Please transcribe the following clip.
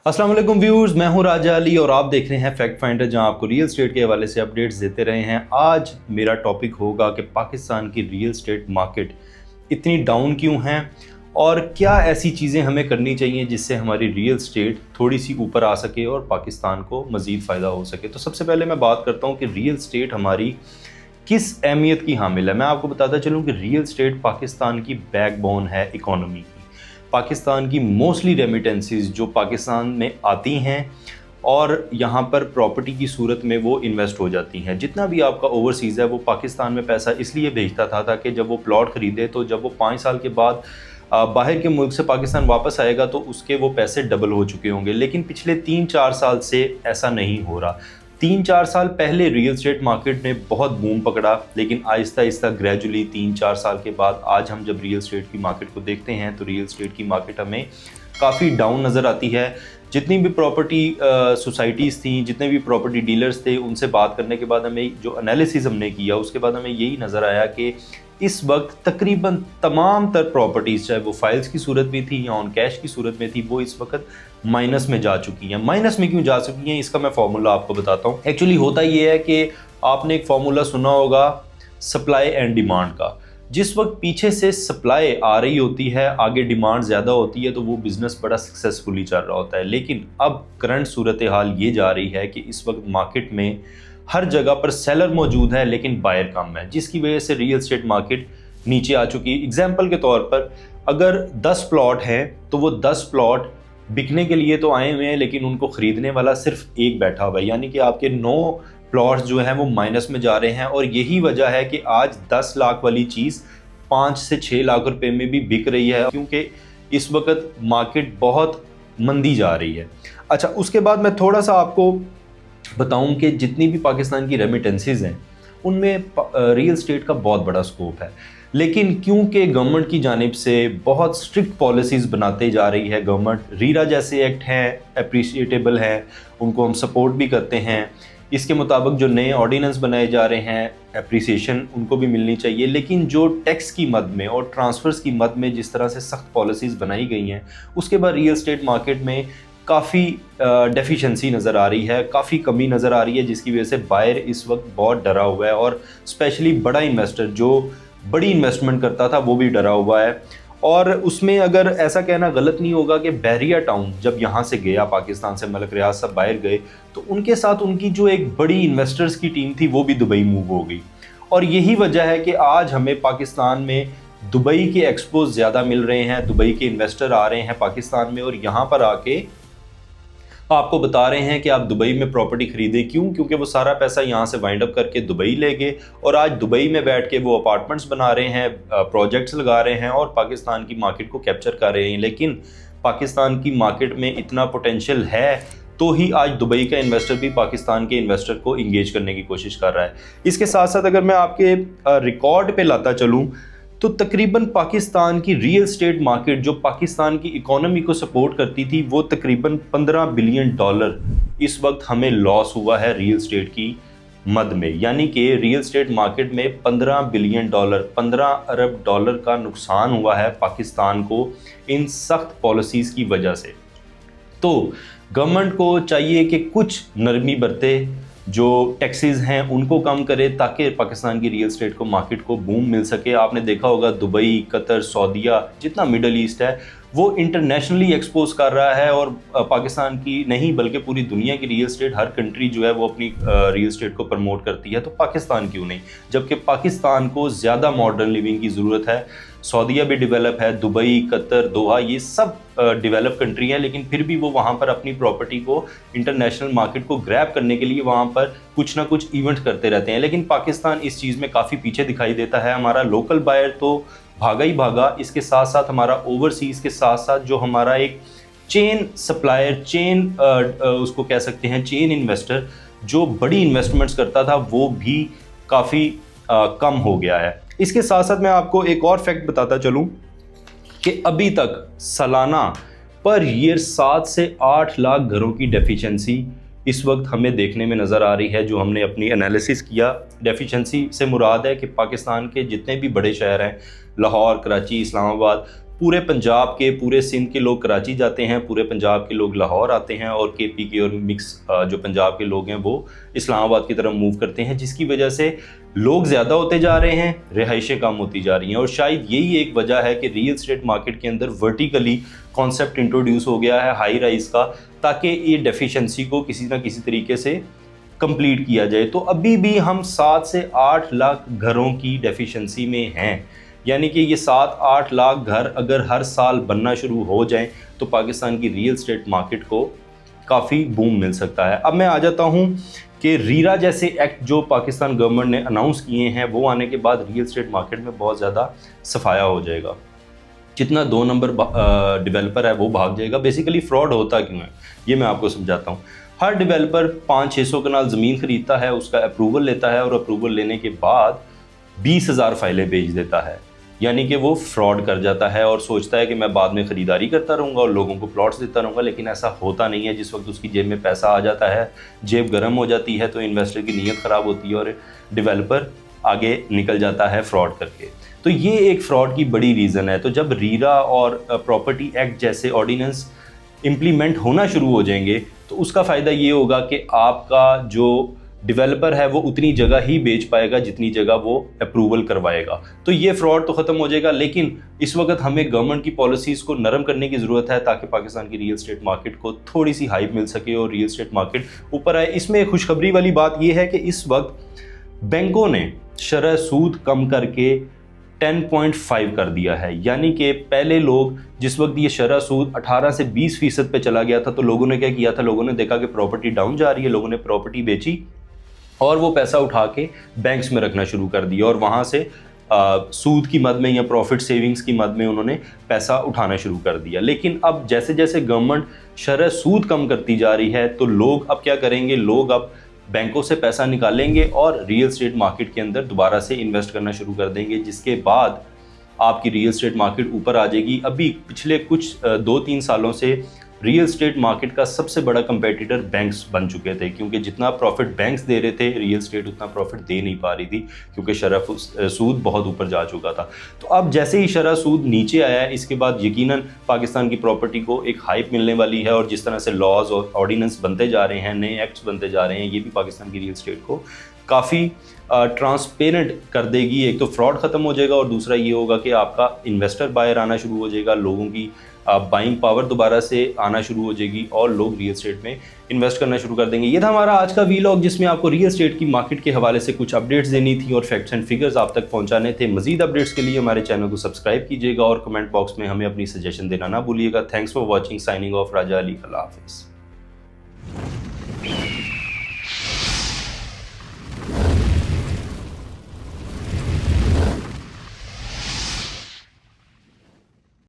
अस्सलाम वालेकुम व्यूअर्स, मैं हूं राजा अली और आप देख रहे हैं फैक्ट फाइंडर, जहां आपको रियल एस्टेट के हवाले से अपडेट्स देते रहे हैं। आज मेरा टॉपिक होगा कि पाकिस्तान की रियल एस्टेट मार्केट इतनी डाउन क्यों है और क्या ऐसी चीज़ें हमें करनी चाहिए जिससे हमारी रियल एस्टेट थोड़ी सी ऊपर आ सके और पाकिस्तान को मज़ीद फ़ायदा हो सके। तो सबसे पहले मैं बात करता हूँ कि रियल एस्टेट हमारी किस अहमियत की हामिल है। मैं आपको बताता चलूँ कि रियल एस्टेट पाकिस्तान की बैकबोन है इकोनॉमी की। पाकिस्तान की मोस्टली रेमिटेंसीज जो पाकिस्तान में आती हैं और यहाँ पर प्रॉपर्टी की सूरत में वो इन्वेस्ट हो जाती हैं। जितना भी आपका ओवरसीज़ है वो पाकिस्तान में पैसा इसलिए भेजता था ताकि जब वो प्लॉट ख़रीदे तो जब वो 5 साल के बाद बाहर के मुल्क से पाकिस्तान वापस आएगा तो उसके वो पैसे डबल हो चुके होंगे। लेकिन पिछले 3-4 साल से ऐसा नहीं हो रहा। 3-4 साल पहले रियल एस्टेट मार्केट ने बहुत बूम पकड़ा, लेकिन आहिस्ता आहिस्ता ग्रेजुअली 3-4 साल के बाद आज हम जब रियल एस्टेट की मार्केट को देखते हैं तो रियल एस्टेट की मार्केट हमें काफ़ी डाउन नज़र आती है। जितनी भी प्रॉपर्टी सोसाइटीज़ थी, जितने भी प्रॉपर्टी डीलर्स थे, उनसे बात करने के बाद हमें जो एनालिसिस हमने किया उसके बाद हमें यही नज़र आया कि इस वक्त तकरीबन तमाम तर प्रॉपर्टीज़, चाहे वो फाइल्स की सूरत में थी या ऑन कैश की सूरत में थी, वो इस वक्त माइनस में जा चुकी हैं। माइनस में क्यों जा चुकी हैं इसका मैं फार्मूला आपको बताता हूँ। एक्चुअली होता ये है कि आपने एक फार्मूला सुना होगा सप्लाई एंड डिमांड का। जिस वक्त पीछे से सप्लाई आ रही होती है, आगे डिमांड ज़्यादा होती है, तो वो बिज़नेस बड़ा सक्सेसफुली चल रहा होता है। लेकिन अब करंट सूरत हाल ये जा रही है कि इस वक्त मार्केट में हर जगह पर सेलर मौजूद है लेकिन बायर कम है, जिसकी वजह से रियल एस्टेट मार्केट नीचे आ चुकी है। एग्जाम्पल के तौर पर अगर 10 प्लॉट हैं तो वो 10 प्लॉट बिकने के लिए तो आए हुए हैं लेकिन उनको ख़रीदने वाला सिर्फ एक बैठा हुआ है, यानी कि आपके 9 प्लॉट्स जो हैं वो माइनस में जा रहे हैं। और यही वजह है कि आज 10 लाख वाली चीज़ 5 से 6 लाख रुपए में भी बिक रही है, क्योंकि इस वक्त मार्केट बहुत मंदी जा रही है। अच्छा, उसके बाद मैं थोड़ा सा आपको बताऊं कि जितनी भी पाकिस्तान की रेमिटेंसीज हैं उनमें रियल एस्टेट का बहुत बड़ा स्कोप है, लेकिन क्योंकि गवर्नमेंट की जानिब से बहुत स्ट्रिक्ट पॉलिसीज़ बनाते जा रही है गवर्नमेंट, रीरा जैसे एक्ट हैं अप्रिशिएटेबल हैं, उनको हम सपोर्ट भी करते हैं। इसके मुताबिक जो नए ऑर्डिनेंस बनाए जा रहे हैं, अप्रिसिएशन उनको भी मिलनी चाहिए। लेकिन जो टैक्स की मद में और ट्रांसफ़र्स की मद में जिस तरह से सख्त पॉलिसीज़ बनाई गई हैं, उसके बाद रियल एस्टेट मार्केट में काफ़ी डेफिशिएंसी नज़र आ रही है, काफ़ी कमी नज़र आ रही है, जिसकी वजह से बायर इस वक्त बहुत डरा हुआ है और स्पेशली बड़ा इन्वेस्टर जो बड़ी इन्वेस्टमेंट करता था वो भी डरा हुआ है। और उसमें अगर ऐसा कहना गलत नहीं होगा कि बहरिया टाउन जब यहाँ से गया, पाकिस्तान से मलक रियाज साहब बाहर गए, तो उनके साथ उनकी जो एक बड़ी इन्वेस्टर्स की टीम थी वो भी दुबई मूव हो गई। और यही वजह है कि आज हमें पाकिस्तान में दुबई के एक्सपोज ज़्यादा मिल रहे हैं, दुबई के इन्वेस्टर आ रहे हैं पाकिस्तान में और यहाँ पर आके आपको बता रहे हैं कि आप दुबई में प्रॉपर्टी खरीदें। क्यों? क्योंकि वो सारा पैसा यहाँ से वाइंड अप करके दुबई ले गए और आज दुबई में बैठ के वो अपार्टमेंट्स बना रहे हैं, प्रोजेक्ट्स लगा रहे हैं और पाकिस्तान की मार्केट को कैप्चर कर रहे हैं। लेकिन पाकिस्तान की मार्केट में इतना पोटेंशियल है तो ही आज दुबई का इन्वेस्टर भी पाकिस्तान के इन्वेस्टर को इंगेज करने की कोशिश कर रहा है। इसके साथ साथ अगर मैं आपके रिकॉर्ड पे लाता चलूँ तो तकरीबन पाकिस्तान की रियल एस्टेट मार्केट जो पाकिस्तान की इकोनॉमी को सपोर्ट करती थी वो तकरीबन $15 बिलियन इस वक्त हमें लॉस हुआ है रियल एस्टेट की मद में। यानी कि रियल एस्टेट मार्केट में $15 बिलियन, 15 अरब डॉलर का नुकसान हुआ है पाकिस्तान को इन सख्त पॉलिसीज़ की वजह से। तो गवर्नमेंट को चाहिए कि कुछ नरमी बरते, जो टैक्सेस हैं उनको कम करे ताकि पाकिस्तान की रियल एस्टेट को मार्केट को बूम मिल सके। आपने देखा होगा दुबई, कतर, सऊदीया, जितना मिडल ईस्ट है वो इंटरनेशनली एक्सपोज कर रहा है और पाकिस्तान की नहीं बल्कि पूरी दुनिया की रियल एस्टेट, हर कंट्री जो है वो अपनी रियल एस्टेट को प्रमोट करती है, तो पाकिस्तान क्यों नहीं? जबकि पाकिस्तान को ज़्यादा मॉडर्न लिविंग की ज़रूरत है। सऊदीया भी डेवलप है, दुबई, कतर, दोहा, ये सब डेवलप कंट्री हैं, लेकिन फिर भी वो वहाँ पर अपनी प्रॉपर्टी को इंटरनेशनल मार्केट को ग्रैब करने के लिए वहाँ पर कुछ ना कुछ इवेंट करते रहते हैं। लेकिन पाकिस्तान इस चीज़ में काफ़ी पीछे दिखाई देता है। हमारा लोकल बायर तो भागा ही भागा, इसके साथ साथ हमारा ओवरसीज़ के साथ साथ जो हमारा एक चेन सप्लायर, चेन उसको कह सकते हैं चेन इन्वेस्टर जो बड़ी इन्वेस्टमेंट्स करता था वो भी काफ़ी कम हो गया है। इसके साथ साथ मैं आपको एक और फैक्ट बताता चलूँ कि अभी तक सालाना पर ईयर 7 से 8 लाख घरों की डेफिशिएंसी इस वक्त हमें देखने में नज़र आ रही है। जो हमने अपनी एनालिसिस किया, डेफिशिएंसी से मुराद है कि पाकिस्तान के जितने भी बड़े शहर हैं, लाहौर, कराची, इस्लामाबाद, पूरे पंजाब के, पूरे सिंध के लोग कराची जाते हैं, पूरे पंजाब के लोग लाहौर आते हैं और केपी के और मिक्स जो पंजाब के लोग हैं वो इस्लामाबाद की तरफ मूव करते हैं, जिसकी वजह से लोग ज़्यादा होते जा रहे हैं, रिहाइशें कम होती जा रही हैं। और शायद यही एक वजह है कि रियल एस्टेट मार्केट के अंदर वर्टिकली कॉन्सेप्ट इंट्रोड्यूस हो गया है हाई राइज का, ताकि ये डेफिशिएंसी को किसी ना किसी तरीके से कंप्लीट किया जाए। तो अभी भी हम 7 से 8 लाख घरों की डेफिशिएंसी में हैं, यानी कि ये 7-8 लाख घर अगर हर साल बनना शुरू हो जाएं तो पाकिस्तान की रियल एस्टेट मार्केट को काफ़ी बूम मिल सकता है। अब मैं आ जाता हूँ कि रीरा जैसे एक्ट जो पाकिस्तान गवर्नमेंट ने अनाउंस किए हैं वो आने के बाद रियल एस्टेट मार्केट में बहुत ज़्यादा सफाया हो जाएगा। जितना 2 नंबर डेवलपर है वो भाग जाएगा। बेसिकली फ्रॉड होता क्यों है ये मैं आपको समझाता हूँ। हर डेवलपर 500-600 कनाल ज़मीन खरीदता है, उसका अप्रूवल लेता है और अप्रूवल लेने के बाद 20,000 फाइलें भेज देता है, यानी कि वो फ्रॉड कर जाता है और सोचता है कि मैं बाद में ख़रीदारी करता रहूँगा और लोगों को प्लॉट्स देता रहूँगा, लेकिन ऐसा होता नहीं है। जिस वक्त उसकी जेब में पैसा आ जाता है, जेब गर्म हो जाती है, तो इन्वेस्टर की नीयत ख़राब होती है और डेवलपर आगे निकल जाता है फ्रॉड करके। तो ये एक फ्रॉड की बड़ी रीज़न है। तो जब रीरा और प्रॉपर्टी एक्ट जैसे ऑर्डिनेंस इम्प्लीमेंट होना शुरू हो जाएंगे तो उसका फ़ायदा ये होगा कि आपका जो डेवलपर है वो उतनी जगह ही बेच पाएगा जितनी जगह वो अप्रूवल करवाएगा। तो ये फ्रॉड तो ख़त्म हो जाएगा, लेकिन इस वक्त हमें गवर्नमेंट की पॉलिसीज़ को नरम करने की ज़रूरत है ताकि पाकिस्तान की रियल एस्टेट मार्केट को थोड़ी सी हाइप मिल सके और रियल एस्टेट मार्केट ऊपर आए। इसमें खुशखबरी वाली बात यह है कि इस वक्त बैंकों ने शरह सूद कम करके 10.5 कर दिया है, यानी कि पहले लोग जिस वक्त ये शरह सूद 18 से 20% पे चला गया था तो लोगों ने क्या किया था, लोगों ने देखा कि प्रॉपर्टी डाउन जा रही है, लोगों ने प्रॉपर्टी बेची और वो पैसा उठा के बैंक्स में रखना शुरू कर दिया और वहाँ से सूद की मद में या प्रॉफिट सेविंग्स की मद में उन्होंने पैसा उठाना शुरू कर दिया। लेकिन अब जैसे जैसे गवर्नमेंट शरह सूद कम करती जा रही है तो लोग अब क्या करेंगे, लोग अब बैंकों से पैसा निकालेंगे और रियल एस्टेट मार्केट के अंदर दोबारा से इन्वेस्ट करना शुरू कर देंगे, जिसके बाद आपकी रियल एस्टेट मार्केट ऊपर आ जाएगी। अभी पिछले कुछ 2-3 सालों से रियल एस्टेट मार्केट का सबसे बड़ा कंपेटिटर बैंक्स बन चुके थे, क्योंकि जितना प्रॉफिट बैंक्स दे रहे थे रियल एस्टेट उतना प्रॉफिट दे नहीं पा रही थी, क्योंकि शरह सूद बहुत ऊपर जा चुका था। तो अब जैसे ही शरह सूद नीचे आया है, इसके बाद यकीनन पाकिस्तान की प्रॉपर्टी को एक हाइप मिलने वाली है और जिस तरह से लॉज और ऑर्डिनेंस बनते जा रहे हैं, नए एक्ट्स बनते जा रहे हैं, ये भी पाकिस्तान की रियल एस्टेट को काफ़ी ट्रांसपेरेंट कर देगी। एक तो फ्रॉड ख़त्म हो जाएगा और दूसरा ये होगा कि आपका इन्वेस्टर बायर आना शुरू हो जाएगा, लोगों की बाइंग पावर दोबारा से आना शुरू हो जाएगी और लोग रियल एस्टेट में इन्वेस्ट करना शुरू कर देंगे। ये था हमारा आज का वीलॉग, जिसमें आपको रियल एस्टेट की मार्केट के हवाले से कुछ अपडेट्स देनी थी और फैक्ट्स एंड फिगर्स आप तक पहुंचाने थे। मजीद अपडेट्स के लिए हमारे चैनल को सब्सक्राइब कीजिएगा और कमेंट बॉक्स में हमें अपनी सजेशन देना ना भूलिएगा। Thanks for watching, signing off, Raja Ali, अल्लाह हाफिज़।